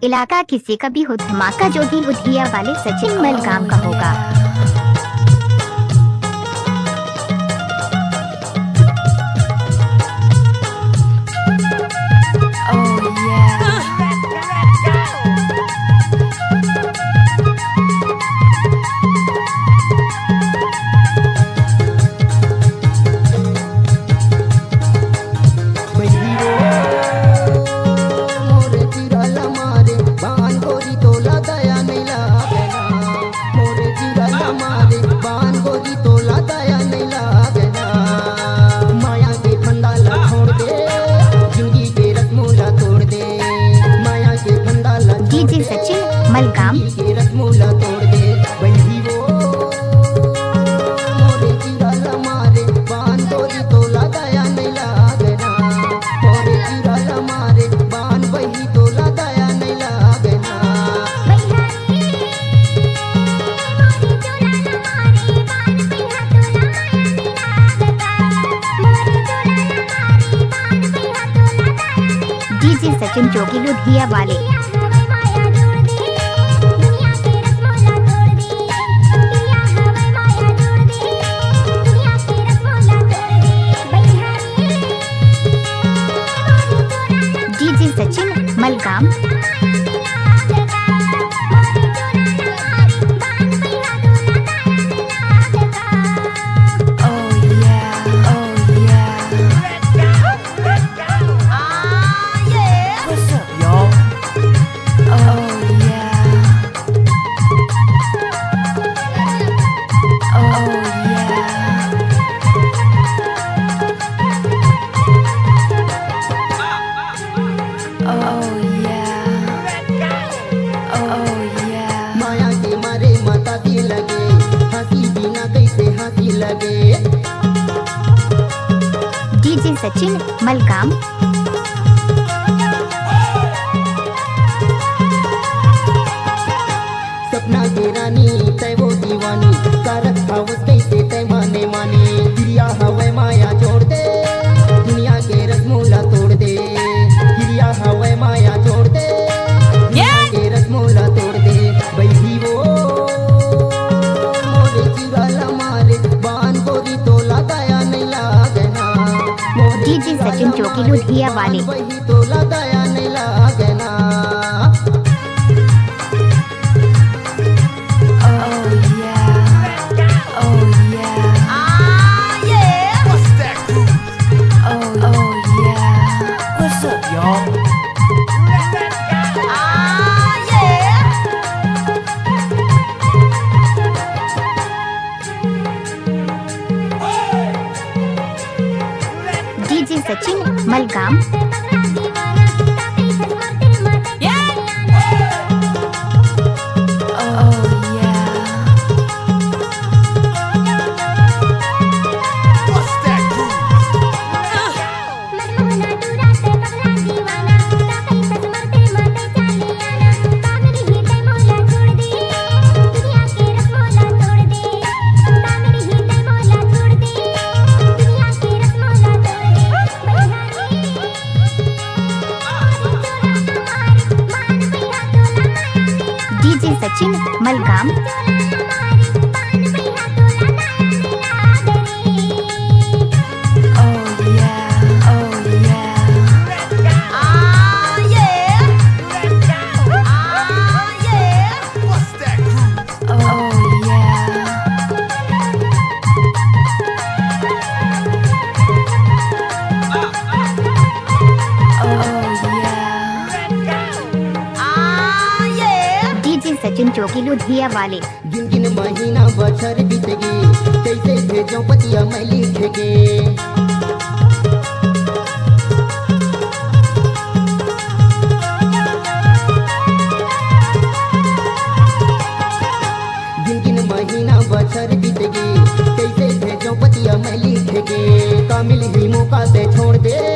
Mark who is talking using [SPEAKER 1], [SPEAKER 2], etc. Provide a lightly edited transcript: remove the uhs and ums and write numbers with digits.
[SPEAKER 1] इलाका किसी का भी हो, धमाका जो भी लुधिया वाले सचिन मलकाम का होगा। डीजे सचिन मलकाम
[SPEAKER 2] तोड़ दे बंदी वो मोरे चिराला मारे बान गोरी तोला दया नहीं लागना मोरे चिराला मारे बान वही तोला दया नहीं लागना
[SPEAKER 1] डीजे सचिन जोगी लुधिया वाले। डीजे सचिन मलकाम।
[SPEAKER 2] माया के मारे माता दी लगे हंसी बिना कैसे हंसी लगे
[SPEAKER 1] डीजे सचिन मलकाम।
[SPEAKER 2] सपना के रानी तय वो दीवानी कारक भावस कैसे तय माने माने क्रिया हवे माया जोड़ दे दुनिया के रसमोला तोड़ दे क्रिया हवे माया जोड़ दे दुनिया के रसमोला तोड़ दे बैठी वो मोरे चिराला मारे बान गोरी तोला दया नहीं लागना
[SPEAKER 1] डीजे सचिन जोगी लुधिया वाले।
[SPEAKER 2] वही तोला दया नहीं लागना
[SPEAKER 1] DJ Sachin Malkam. DJ Sachin Malkam. DJ Sachin Jogi Ludhiya वाले।
[SPEAKER 2] गिन गिन महीना बछर बीत गे कैसे भेजो पतिया मैं लिख गे गिन गिन महीना बछर बीत गे कैसे भेजो पतिया मैं लिख गे कामिल ही मौका दे छोड़ दे